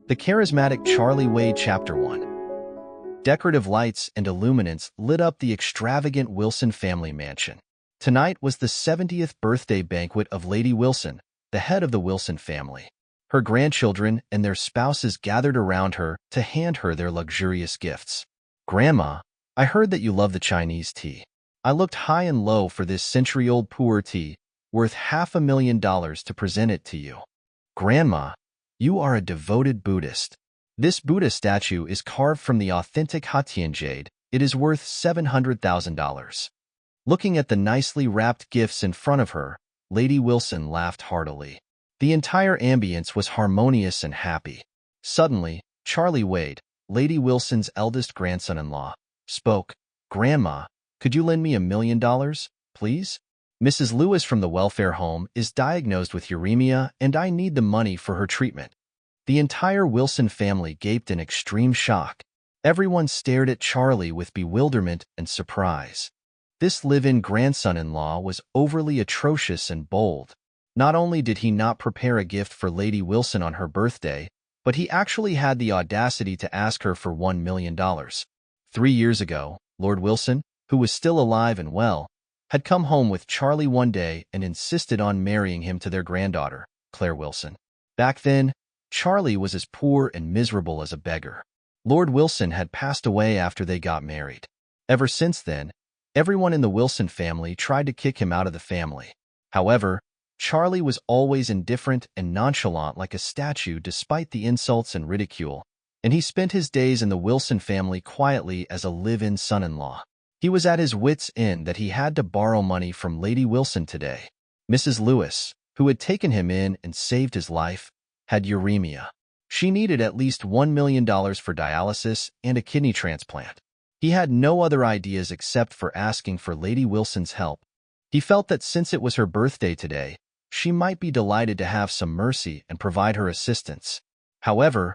The Charismatic 𝐃𝐢𝐬𝐬𝐿 Chapter 1. Decorative lights and illuminants lit up the extravagant Wilson family mansion. Tonight was the 70th birthday banquet of Lady Wilson, the head of the Wilson family. Her grandchildren and their spouses gathered around her to hand her their luxurious gifts. "Grandma, I heard that you love the Chinese tea. I looked high and low for this century-old Pu'er tea, worth $500,000 to present it to you. Grandma, you are a devoted Buddhist. This Buddha statue is carved from the authentic Hetian jade. It is worth $700,000. Looking at the nicely wrapped gifts in front of her, Lady Wilson laughed heartily. The entire ambience was harmonious and happy. Suddenly, 𝐃𝐢𝐬𝐬𝐿, Lady Wilson's eldest grandson-in-law, spoke. "Grandma, could you lend me $1 million, please? Mrs. Lewis from the welfare home is diagnosed with uremia, and I need the money for her treatment." The entire Wilson family gaped in extreme shock. Everyone stared at Charlie with bewilderment and surprise. This live-in grandson-in-law was overly atrocious and bold. Not only did he not prepare a gift for Lady Wilson on her birthday, but he actually had the audacity to ask her for $1 million. 3 years ago, Lord Wilson, who was still alive and well, had come home with Charlie one day and insisted on marrying him to their granddaughter, Claire Wilson. Back then, Charlie was as poor and miserable as a beggar. Lord Wilson had passed away after they got married. Ever since then, everyone in the Wilson family tried to kick him out of the family. However, Charlie was always indifferent and nonchalant like a statue despite the insults and ridicule, and he spent his days in the Wilson family quietly as a live-in son-in-law. He was at his wits' end that he had to borrow money from Lady Wilson today. Mrs. Lewis, who had taken him in and saved his life, had uremia. She needed at least $1 million for dialysis and a kidney transplant. He had no other ideas except for asking for Lady Wilson's help. He felt that since it was her birthday today, she might be delighted to have some mercy and provide her assistance. However,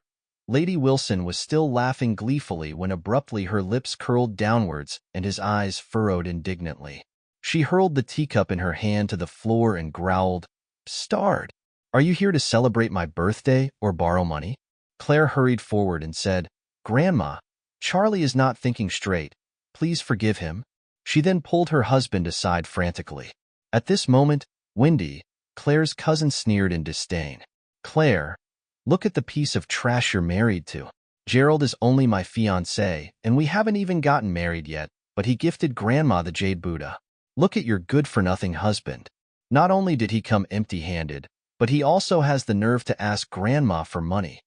Lady Wilson was still laughing gleefully when abruptly her lips curled downwards and his eyes furrowed indignantly. She hurled the teacup in her hand to the floor and growled, "Start! Are you here to celebrate my birthday or borrow money?" Claire hurried forward and said, "Grandma, Charlie is not thinking straight. Please forgive him." She then pulled her husband aside frantically. At this moment, Wvde, Claire's cousin, sneered in disdain. "Claire, look at the piece of trash you're married to. Gerald is only my fiancé, and we haven't even gotten married yet, but he gifted Grandma the jade Buddha. Look at your good-for-nothing husband. Not only did he come empty-handed, but he also has the nerve to ask Grandma for money."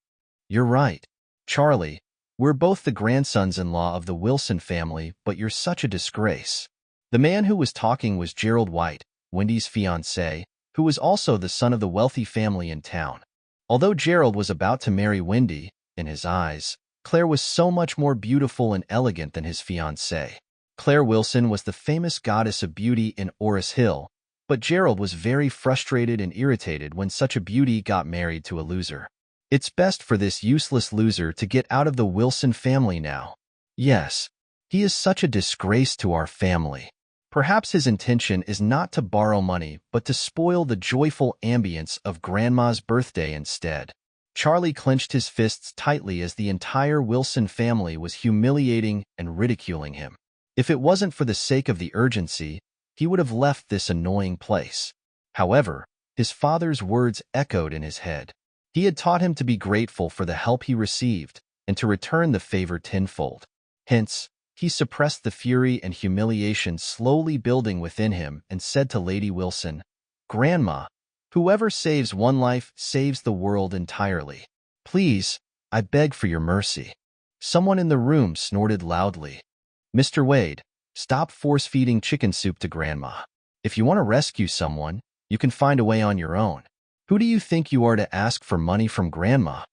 "You're right, Charlie. We're both the grandsons-in-law of the Wilson family, but you're such a disgrace." The man who was talking was Gerald White, Wvde's fiancé, who was also the son of the wealthy family in town. Although Gerald was about to marry Wvde, in his eyes, Claire was so much more beautiful and elegant than his fiancée. Claire Wilson was the famous goddess of beauty in Orris Hill, but Gerald was very frustrated and irritated when such a beauty got married to a loser. It's best for this useless loser to get out of the Wilson family now. Yes, he is such a disgrace to our family. Perhaps his intention is not to borrow money, but to spoil the joyful ambience of Grandma's birthday instead. Charlie clenched his fists tightly as the entire Wilson family was humiliating and ridiculing him. If it wasn't for the sake of the urgency, he would have left this annoying place. However, his father's words echoed in his head. He had taught him to be grateful for the help he received and to return the favor tenfold. Hence, he suppressed the fury and humiliation slowly building within him and said to Lady Wilson, "Grandma, whoever saves one life saves the world entirely. Please, I beg for your mercy." Someone in the room snorted loudly. "Mr. Wvde, stop force-feeding chicken soup to Grandma. If you want to rescue someone, you can find a way on your own. Who do you think you are to ask for money from Grandma?"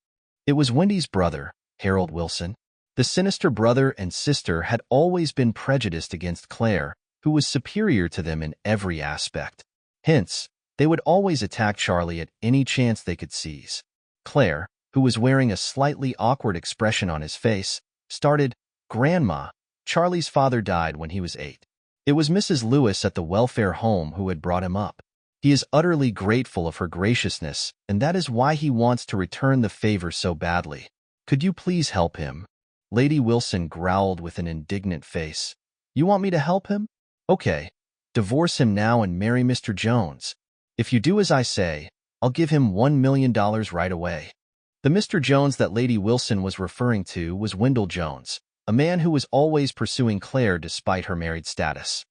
It was Wvde's brother, Harold Wilson. The sinister brother and sister had always been prejudiced against Claire, who was superior to them in every aspect. Hence, they would always attack Charlie at any chance they could seize. Claire, who was wearing a slightly awkward expression on his face, started, "Grandma, Charlie's father died when he was 8. It was Mrs. Lewis at the welfare home who had brought him up. He is utterly grateful of her graciousness, and that is why he wants to return the favor so badly. Could you please help him? Lady Wilson growled with an indignant face. You want me to help him? Okay. Divorce him now and marry Mr. Jones. If you do as I say, I'll give him $1 million right away. The Mr. Jones that Lady Wilson was referring to was Wendell Jones, a man who was always pursuing Claire despite her married status.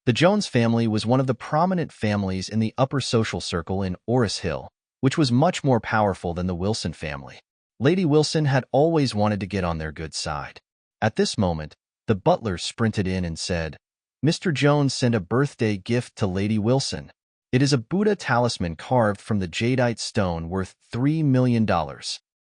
The Jones family was one of the prominent families in the upper social circle in Orris Hill, which was much more powerful than the Wilson family. Lady Wilson had always wanted to get on their good side. At this moment, the butler sprinted in and said, Mr. Jones sent a birthday gift to Lady Wilson. It is a Buddha talisman carved from the jadeite stone worth $3 million.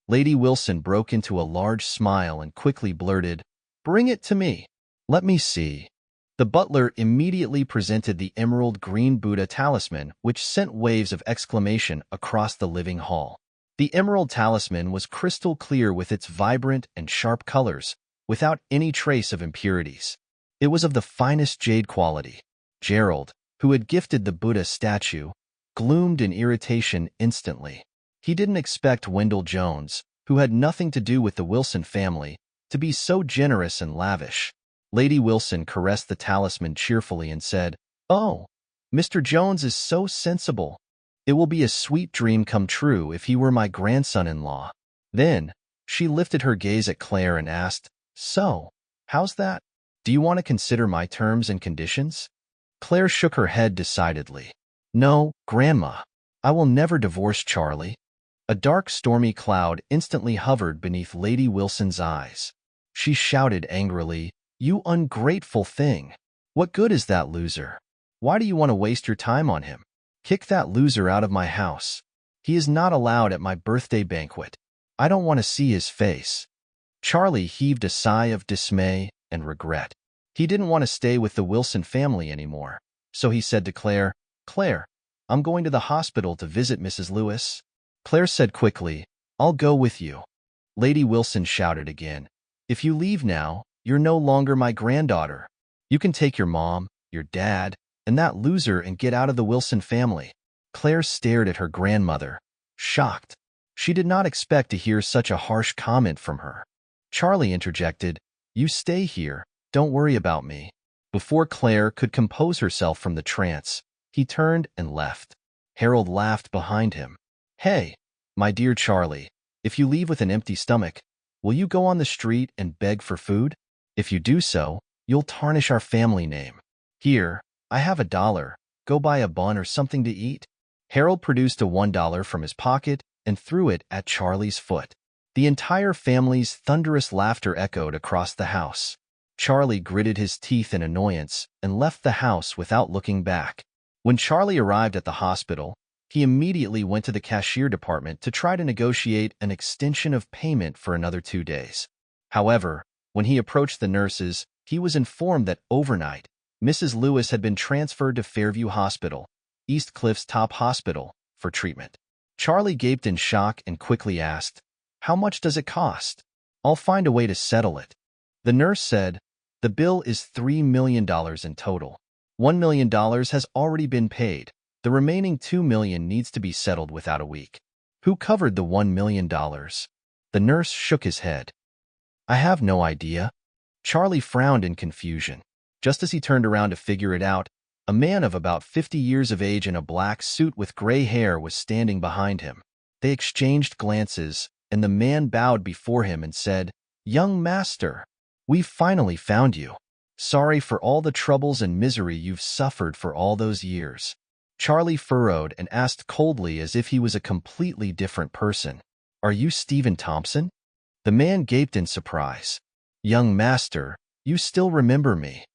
Lady Wilson broke into a large smile and quickly blurted, Bring it to me. Let me see. The butler immediately presented the emerald green Buddha talisman, which sent waves of exclamation across the living hall. The emerald talisman was crystal clear with its vibrant and sharp colors, without any trace of impurities. It was of the finest jade quality. Gerald, who had gifted the Buddha statue, gloomed in irritation instantly. He didn't expect Wendell Jones, who had nothing to do with the Wilson family, to be so generous and lavish. Lady Wilson caressed the talisman cheerfully and said, Oh, Mr. Jones is so sensible. It will be a sweet dream come true if he were my grandson-in-law. Then, she lifted her gaze at Claire and asked, So, how's that? Do you want to consider my terms and conditions? Claire shook her head decidedly. No, Grandma. I will never divorce Charlie. A dark, stormy cloud instantly hovered beneath Lady Wilson's eyes. She shouted angrily, You ungrateful thing! What good is that loser? Why do you want to waste your time on him? Kick that loser out of my house. He is not allowed at my birthday banquet. I don't want to see his face. Charlie heaved a sigh of dismay and regret. He didn't want to stay with the Wilson family anymore, so he said to Claire, Claire, I'm going to the hospital to visit Mrs. Lewis. Claire said quickly, I'll go with you. Lady Wilson shouted again, If you leave now, you're no longer my granddaughter. You can take your mom, your dad, and that loser and get out of the Wilson family. Claire stared at her grandmother, shocked. She did not expect to hear such a harsh comment from her. Charlie interjected, You stay here. Don't worry about me. Before Claire could compose herself from the trance, he turned and left. Harold laughed behind him. Hey, my dear Charlie, if you leave with an empty stomach, will you go on the street and beg for food? If you do so, you'll tarnish our family name. Here, I have $1. Go buy a bun or something to eat. Harold produced a $1 from his pocket and threw it at Charlie's foot. The entire family's thunderous laughter echoed across the house. Charlie gritted his teeth in annoyance and left the house without looking back. When Charlie arrived at the hospital, he immediately went to the cashier department to try to negotiate an extension of payment for another 2 days. However, when he approached the nurses, he was informed that overnight, Mrs. Lewis had been transferred to Fairview Hospital, East Cliff's top hospital, for treatment. Charlie gaped in shock and quickly asked, How much does it cost? I'll find a way to settle it. The nurse said, The bill is $3 million in total. $1 million has already been paid. The remaining $2 million needs to be settled without a week. Who covered the $1 million? The nurse shook his head. I have no idea. Charlie frowned in confusion. Just as he turned around to figure it out, a man of about 50 years of age in a black suit with gray hair was standing behind him. They exchanged glances, and the man bowed before him and said, Young master, we've finally found you. Sorry for all the troubles and misery you've suffered for all those years. Charlie furrowed and asked coldly as if he was a completely different person, Are you Stephen Thompson? The man gaped in surprise. Young master, you still remember me.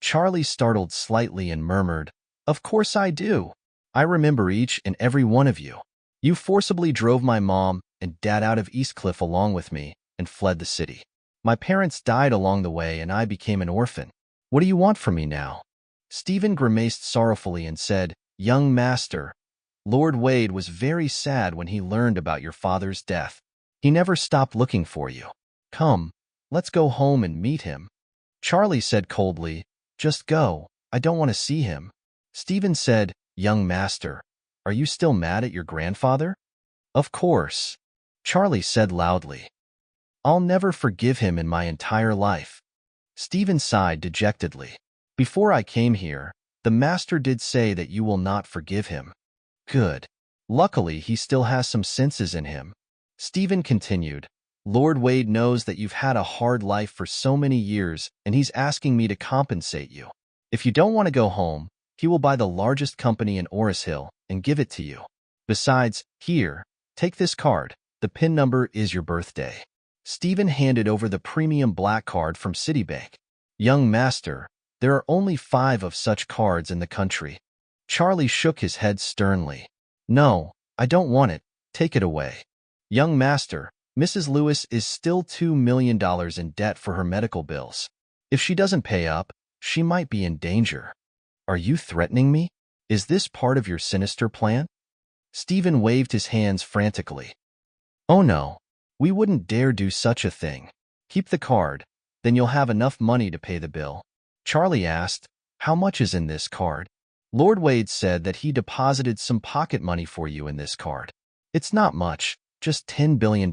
Charlie startled slightly and murmured, Of course I do. I remember each and every one of you. You forcibly drove my mom and dad out of Eastcliff along with me and fled the city. My parents died along the way and I became an orphan. What do you want from me now? Stephen grimaced sorrowfully and said, Young master, Lord Wade was very sad when he learned about your father's death. He never stopped looking for you. Come, let's go home and meet him. Charlie said coldly, Just go. I don't want to see him. Stephen said, Young master, Are you still mad at your grandfather? Of course, Charlie said loudly. I'll never forgive him in my entire life. Stephen sighed dejectedly. Before I came here, the master did say that you will not forgive him. Good. Luckily, he still has some senses in him. Stephen continued. Lord Wade knows that you've had a hard life for so many years, and he's asking me to compensate you. If you don't want to go home, he will buy the largest company in Oris Hill and give it to you. Besides, here, take this card. The PIN number is your birthday. Stephen handed over the premium black card from Citibank. Young master, there are only 5 of such cards in the country. Charlie shook his head sternly. No, I don't want it. Take it away. Young master, Mrs. Lewis is still $2 million in debt for her medical bills. If she doesn't pay up, she might be in danger. Are you threatening me? Is this part of your sinister plan? Stephen waved his hands frantically. Oh no, we wouldn't dare do such a thing. Keep the card, then you'll have enough money to pay the bill. Charlie asked, how much is in this card? Lord Wade said that he deposited some pocket money for you in this card. It's not much, just $10 billion.